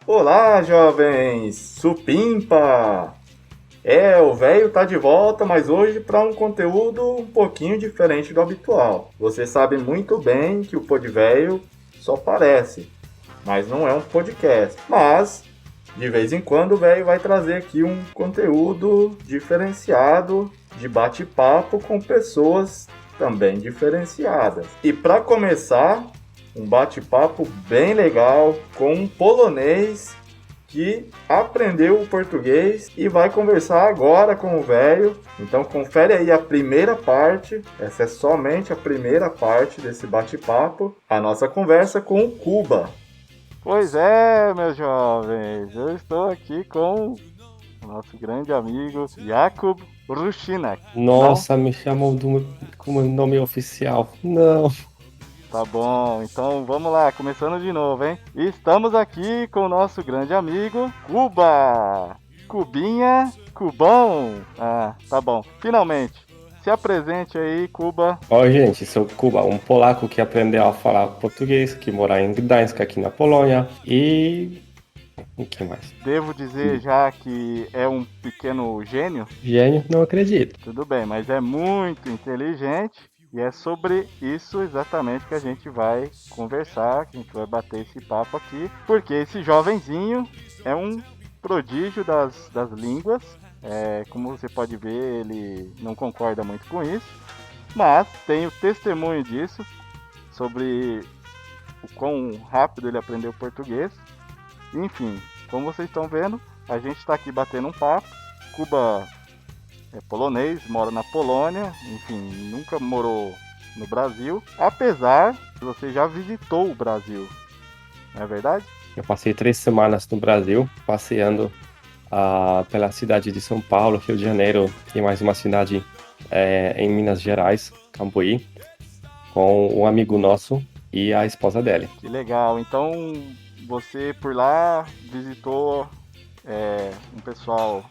Olá, jovens! Supimpa! O velho tá de volta, mas hoje para um conteúdo um pouquinho diferente do habitual. Você sabe muito bem que o Pod Velho só parece, mas não é um podcast. Mas, de vez em quando, o velho vai trazer aqui um conteúdo diferenciado de bate-papo com pessoas também diferenciadas. E para começar, um bate-papo bem legal com um polonês que aprendeu o português e vai conversar agora com o velho. Então confere aí a primeira parte, essa é somente a primeira parte desse bate-papo, a nossa conversa com o Kuba. Pois é, meus jovens, eu estou aqui com o nosso grande amigo Jakub Rushinak. Nossa, me chamam como nome oficial. Não. Tá bom, então vamos lá, começando de novo, hein? Estamos aqui com o nosso grande amigo Kuba. Cubinha, Cubão. Ah, tá bom. Finalmente, se apresente aí, Kuba. Oi, gente, sou Kuba, um polaco que aprendeu a falar português, que mora em Gdańsk, aqui na Polônia. E o que mais? Devo dizer já que é um pequeno gênio? Gênio, não acredito. Tudo bem, mas é muito inteligente. E é sobre isso exatamente que a gente vai conversar, que a gente vai bater esse papo aqui. Porque esse jovenzinho é um prodígio das línguas. Como você pode ver, ele não concorda muito com isso. Mas tem o testemunho disso, sobre o quão rápido ele aprendeu português. Enfim, como vocês estão vendo, a gente está aqui batendo um papo. Kuba é polonês, mora na Polônia, enfim, nunca morou no Brasil, apesar de você já visitou o Brasil, não é verdade? Eu passei 3 semanas no Brasil, passeando pela cidade de São Paulo, Rio de Janeiro e mais uma cidade em Minas Gerais, Cambuí, com um amigo nosso e a esposa dele. Que legal, então você por lá visitou um pessoal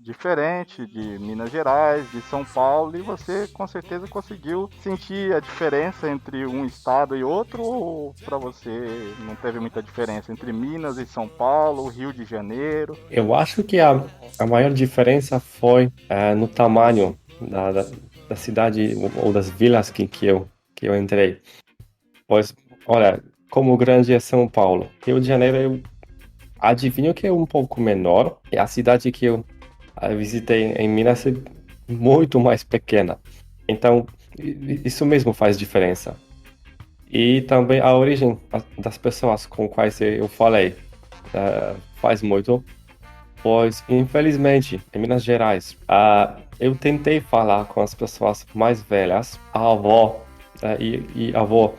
diferente de Minas Gerais, de São Paulo, e você com certeza conseguiu sentir a diferença entre um estado e outro, ou para você não teve muita diferença entre Minas e São Paulo, Rio de Janeiro? Eu acho que a maior diferença foi no tamanho da cidade ou das vilas que eu entrei. Pois, olha, como grande é São Paulo. Rio de Janeiro, eu adivinho que é um pouco menor. E a cidade que eu visitei em Minas é muito mais pequena. Então, isso mesmo faz diferença. E também a origem das pessoas com quais eu falei faz muito. Pois, infelizmente, em Minas Gerais, eu tentei falar com as pessoas mais velhas, a avó e a avó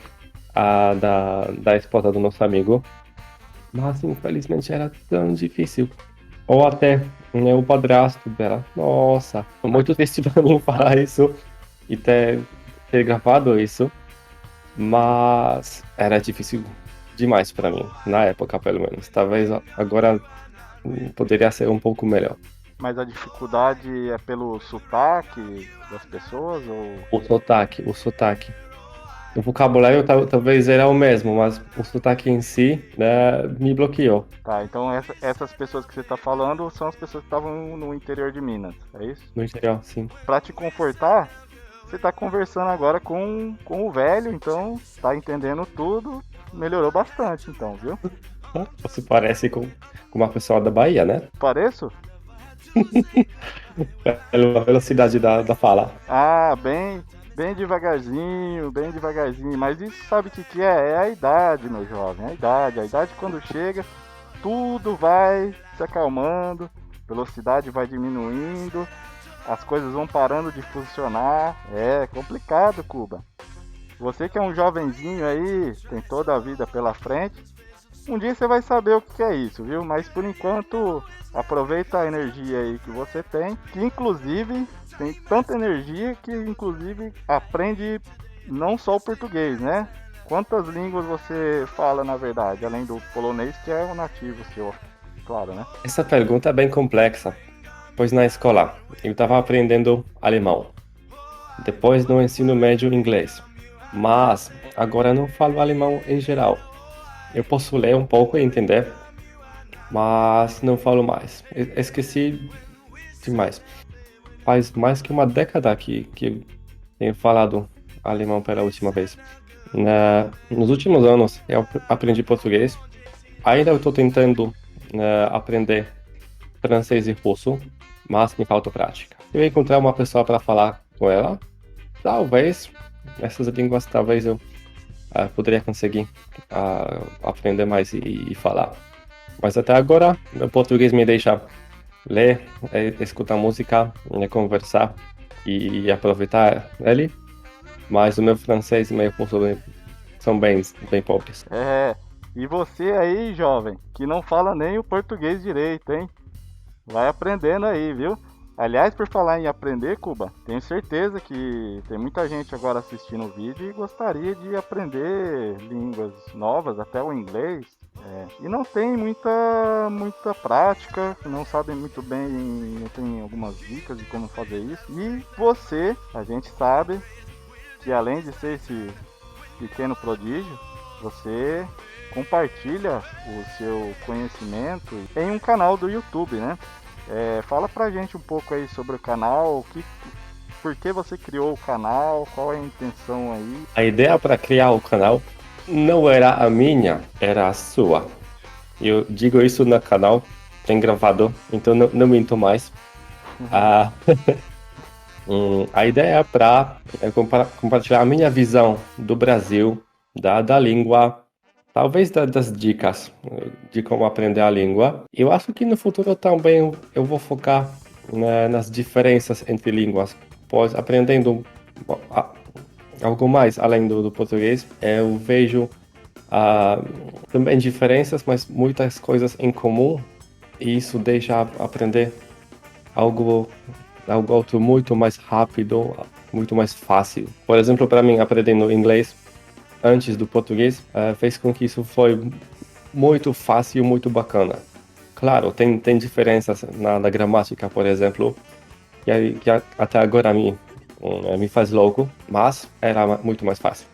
da esposa do nosso amigo, mas infelizmente era tão difícil. Ou até o padrasto dela. Nossa, foi muito triste pra mim falar isso e ter gravado isso, mas era difícil demais pra mim, na época pelo menos. Talvez agora poderia ser um pouco melhor. Mas a dificuldade é pelo sotaque das pessoas ou... O sotaque. O vocabulário talvez era o mesmo, mas o sotaque em si, né, me bloqueou. Tá, então essas pessoas que você tá falando são as pessoas que estavam no interior de Minas, é isso? No interior, sim. Pra te confortar, você tá conversando agora com o velho, então tá entendendo tudo, melhorou bastante então, viu? Você parece com uma pessoa da Bahia, né? Pareço? Pela velocidade da fala. Ah, bem devagarzinho, bem devagarzinho, mas isso sabe o que é? É a idade, meu jovem, a idade quando chega, tudo vai se acalmando, velocidade vai diminuindo, as coisas vão parando de funcionar, é complicado, Kuba. Você que é um jovenzinho aí, tem toda a vida pela frente, um dia você vai saber o que é isso, viu? Mas por enquanto, aproveita a energia aí que você tem, que inclusive tem tanta energia que inclusive aprende não só o português, né? Quantas línguas você fala na verdade, além do polonês, que é o nativo seu, claro, né? Essa pergunta é bem complexa, pois na escola eu estava aprendendo alemão, depois no ensino médio inglês, mas agora não falo alemão em geral. Eu posso ler um pouco e entender, mas não falo mais. Esqueci demais. Faz mais que uma década que eu tenho falado alemão pela última vez. Nos últimos anos eu aprendi português. Ainda estou tentando aprender francês e russo, mas me falta prática. Eu encontrar uma pessoa para falar com ela, talvez essas línguas, talvez eu poderia conseguir aprender mais e falar. Mas até agora, o português me deixa ler, escutar música, conversar e aproveitar ele. Mas o meu francês e meu russo são bem pobres. E você aí, jovem, que não fala nem o português direito, hein? Vai aprendendo aí, viu? Aliás, por falar em aprender, Cuba, tenho certeza que tem muita gente agora assistindo o vídeo e gostaria de aprender línguas novas, até o inglês. E não tem muita prática, não sabem muito bem, não tem algumas dicas de como fazer isso. E você, a gente sabe que além de ser esse pequeno prodígio, você compartilha o seu conhecimento em um canal do YouTube, né? Fala pra gente um pouco aí sobre o canal, por que você criou o canal, qual é a intenção aí? A ideia para criar o canal não era a minha, era a sua. Eu digo isso no canal, tem gravado, então não minto mais. A ideia é para compartilhar a minha visão do Brasil, da língua, talvez das dicas de como aprender a língua. Eu acho que no futuro também eu vou focar nas diferenças entre línguas, pois aprendendo algo mais além do português, eu vejo também diferenças, mas muitas coisas em comum, e isso deixa aprender algo outro muito mais rápido, muito mais fácil. Por exemplo, para mim, aprendendo inglês antes do português fez com que isso foi muito fácil, muito bacana. Claro, tem diferenças na gramática, por exemplo, que até agora me faz louco, mas era muito mais fácil.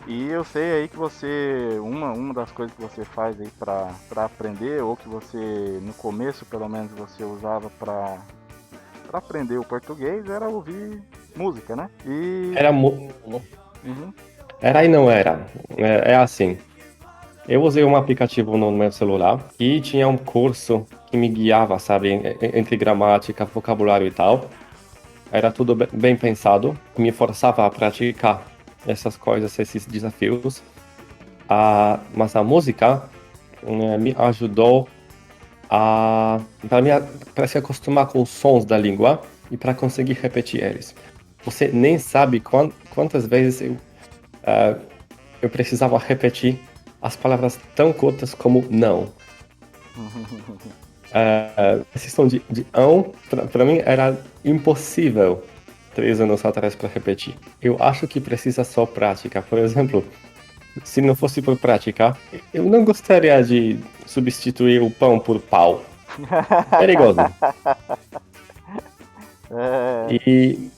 E eu sei aí que você, uma das coisas que você faz aí para aprender, ou que você, no começo pelo menos, você usava para aprender o português, era ouvir música, né? Era e não era. É assim. Eu usei um aplicativo no meu celular e tinha um curso que me guiava, sabe, entre gramática, vocabulário e tal. Era tudo bem pensado, me forçava a praticar essas coisas, esses desafios. Mas a música me ajudou para se acostumar com os sons da língua e para conseguir repetir eles. Você nem sabe quantas vezes eu precisava repetir as palavras tão curtas como não. Esse som de ão, para mim, era impossível 3 anos atrás para repetir. Eu acho que precisa só prática. Por exemplo, se não fosse por prática, eu não gostaria de substituir o pão por pau. Perigoso. E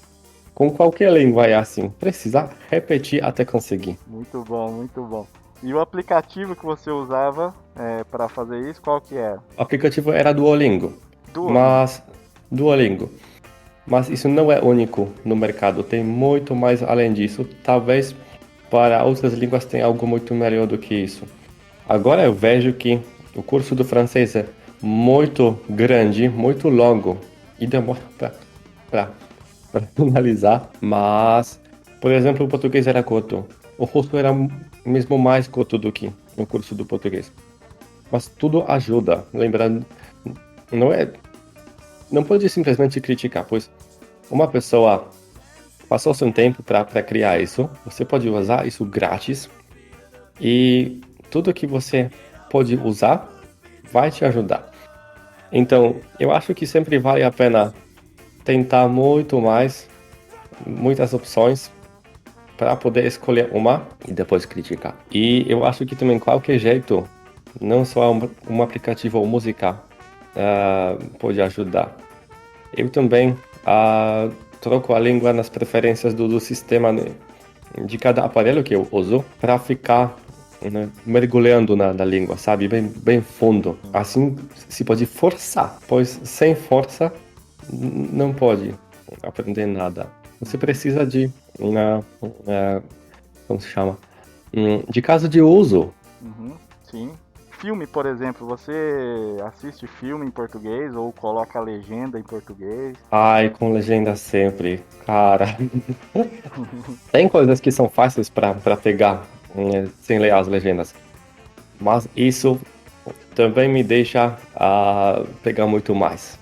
com qualquer língua é assim. Precisa repetir até conseguir. Muito bom, muito bom. E o aplicativo que você usava para fazer isso, qual que era? O aplicativo era Duolingo. Duolingo. Mas isso não é único no mercado. Tem muito mais além disso. Talvez para outras línguas tenha algo muito melhor do que isso. Agora eu vejo que o curso do francês é muito grande, muito longo. E demora para finalizar. Mas, por exemplo, o português era curto. O russo era mesmo mais curto do que no curso do português. Mas tudo ajuda. Lembrando, não pode simplesmente criticar, pois uma pessoa passou seu tempo para criar isso. Você pode usar isso grátis. E tudo que você pode usar vai te ajudar. Então, eu acho que sempre vale a pena tentar muitas opções para poder escolher uma e depois criticar. E eu acho que também qualquer jeito, não só um aplicativo ou música pode ajudar. Eu também troco a língua nas preferências do sistema de cada aparelho que eu uso para ficar né, mergulhando na língua, sabe? Bem fundo. Assim se pode forçar, pois sem força não pode aprender nada. Você precisa de como se chama? De caso de uso. Uhum, sim. Filme, por exemplo, você assiste filme em português ou coloca a legenda em português? Ai, com legenda sempre. Cara, tem coisas que são fáceis para pegar, sem ler as legendas. Mas isso também me deixa pegar muito mais.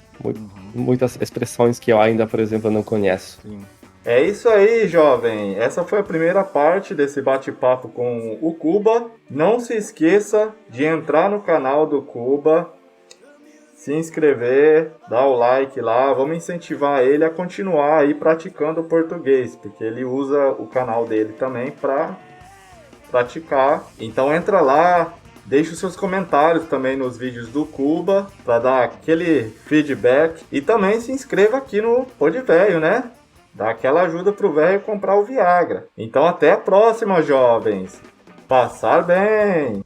Muitas expressões que eu ainda, por exemplo, não conheço. Sim. É isso aí, jovem. Essa foi a primeira parte desse bate-papo com o Kuba. Não se esqueça de entrar no canal do Kuba, se inscrever, dar o like lá. Vamos incentivar ele a continuar aí praticando o português, porque ele usa o canal dele também para praticar. Então entra lá, deixe os seus comentários também nos vídeos do Kuba para dar aquele feedback. E também se inscreva aqui no Pod Velho, né? Dá aquela ajuda pro velho comprar o Viagra. Então até a próxima, jovens. Passar bem!